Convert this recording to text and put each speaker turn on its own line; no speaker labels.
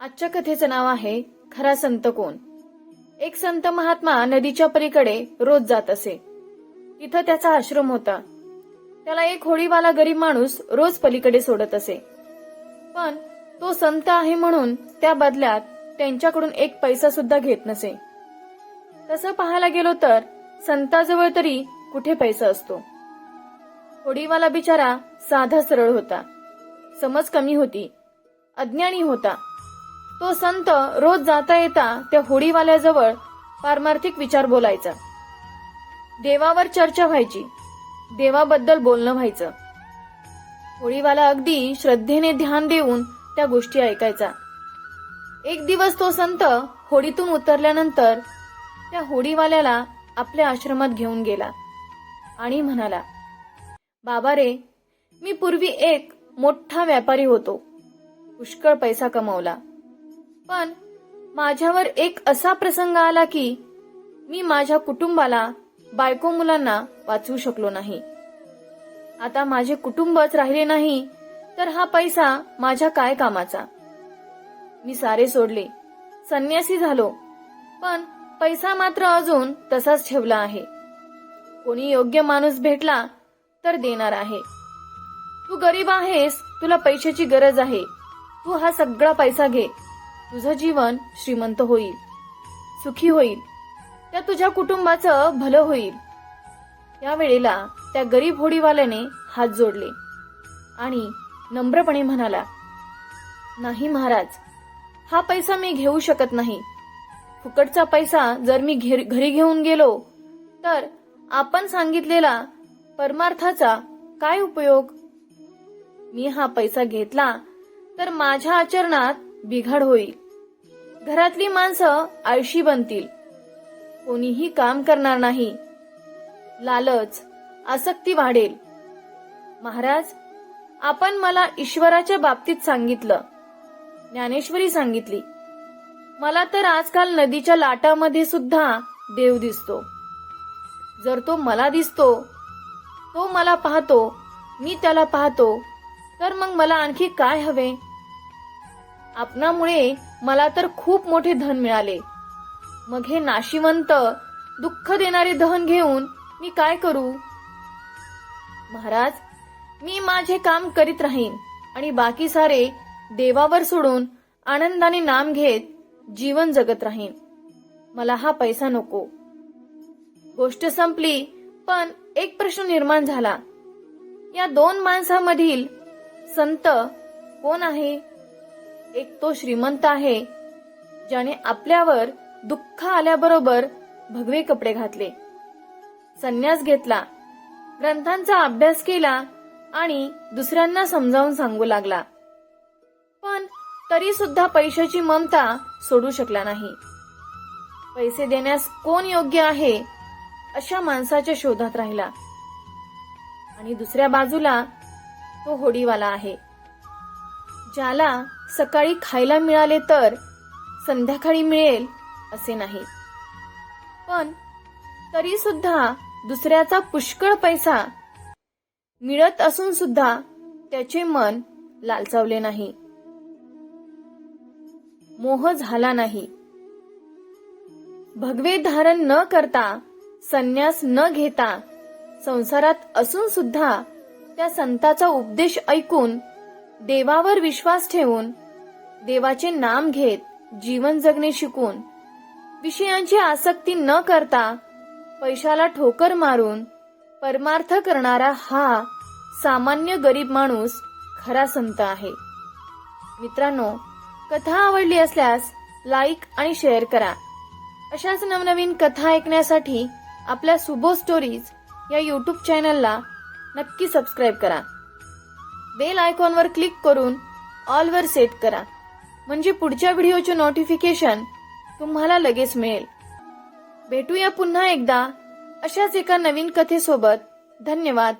आजच्या कथेचं नाव आहे खरा संत कोण. एक संत महात्मा नदीच्या पलीकडे रोज जात असे. तिथं त्याचा आश्रम होता. त्याला एक होडीवाला गरीब माणूस रोज पलीकडे सोडत असे. पण तो संत आहे म्हणून त्या बदल्यात त्यांच्याकडून एक पैसा सुद्धा घेत नसे. तसं पाहायला गेलो तर संताजवळ तरी कुठे पैसा असतो. होडीवाला बिचारा साधा सरळ होता, समज कमी होती, अज्ञानी होता. तो संत रोज जाता येता त्या होडीवाल्याजवळ पारमार्थिक विचार बोलायचा. देवावर चर्चा व्हायची, देवाबद्दल बोलणं व्हायचं. होडीवाला अगदी श्रद्धेने ध्यान देऊन त्या गोष्टी ऐकायचा. एक दिवस तो संत होडीतून उतरल्यानंतर त्या होडीवाल्याला आपल्या आश्रमात घेऊन गेला आणि म्हणाला, बाबा रे, मी पूर्वी एक मोठा व्यापारी होतो, पुष्कळ पैसा कमावला. पण माझ्यावर एक असा प्रसंग आला की मी माझ्या कुटुंबाला, बायको मुलांना वाचवू शकलो नाही. आता माझे कुटुंबच राहिले नाही तर हा पैसा माझ्या काय कामाचा. मी सारे सोडले, संन्यासी झालो, पण पैसा मात्र अजून तसाच ठेवला आहे. कोणी योग्य माणूस भेटला तर देणार आहे. तू गरीब आहेस, तुला पैशाची गरज आहे, तू हा सगळा पैसा घे, तुझं जीवन श्रीमंत होईल, सुखी होईल, त्या तुझ्या कुटुंबाचं भलं होईल. या वेळेला त्या गरीब होडीवाल्याने हात जोडले आणि नम्रपणे म्हणाला, नाही महाराज, हा पैसा मी घेऊ शकत नाही. फुकटचा पैसा जर मी घरी घेऊन गेलो तर आपण सांगितलेला परमार्थाचा काय उपयोग. मी हा पैसा घेतला तर माझ्या आचरणात बिघाड होईल, घरातली माणसं आळशी बनतील, कोणीही काम करणार नाही, लालच, आसक्ती वाढेल. महाराज, आपण मला ईश्वराच्या बाबतीत सांगितलं, ज्ञानेश्वरी सांगितली. मला तर आजकाल नदीच्या लाटामध्ये सुद्धा देव दिसतो. जर तो मला दिसतो, तो मला पाहतो, मी त्याला पाहतो, तर मग मला आणखी काय हवे. आपणामुळे मला तर खूप मोठे धन मिळाले, मग हे नाशिवंत दुःख देणारे धन घेऊन मी काय करू. महाराज, मी माझे काम करीत राहीन आणि बाकी सारे देवावर सोडून आनंदाने नाम घेत जीवन जगत राहीन. मला हा पैसा नको. गोष्ट संपली, पण एक प्रश्न निर्माण झाला. या दोन माणसामधील संत कोण आहे. एक तो श्रीमंत आहे, ज्याने आपल्यावर दुःख आल्याबरोबर भगवे कपडे घातले, संन्यास घेतला, ग्रंथांचा अभ्यास केला आणि दुसऱ्यांना समजावून सांगू लागला. पण तरी सुद्धा पैशाची ममता सोडू शकला नाही. पैसे देण्यास कोण योग्य आहे अशा माणसाच्या शोधात राहिला. आणि दुसऱ्या बाजूला तो होडीवाला आहे, ज्याला सकाळी खायला मिळाले तर संध्याकाळी मिळेल असे नाही. पण तरी सुद्धा दुसऱ्याचा पुष्कळ पैसा मिळत असून सुद्धा त्याचे मन लालचावले नाही, मोह झाला नाही. भगवे धारण न करता, संन्यास न घेता, संसारात असून सुद्धा त्या संताचा उपदेश ऐकून, देवावर विश्वास ठेवून, देवाचे नाम घेत जीवन जगणे शिकून, विषयांची आसक्ती न करता, पैशाला ठोकर मारून परमार्थ करणारा हा सामान्य गरीब माणूस खरा संत आहे. मित्रांनो, कथा आवडली असल्यास लाईक आणि शेअर करा. अशाच नवनवीन कथा ऐकण्यासाठी आपल्या सुबो स्टोरीज या यूट्यूब चॅनलला नक्की सबस्क्राईब करा. बेल आयकॉनवर क्लिक करून ऑल वर सेट करा, म्हणजे पुढच्या व्हिडिओचे नोटिफिकेशन तुम्हाला लगेच मिळेल. भेटूया पुन्हा एकदा अशाच एका नवीन कथेसोबत. धन्यवाद.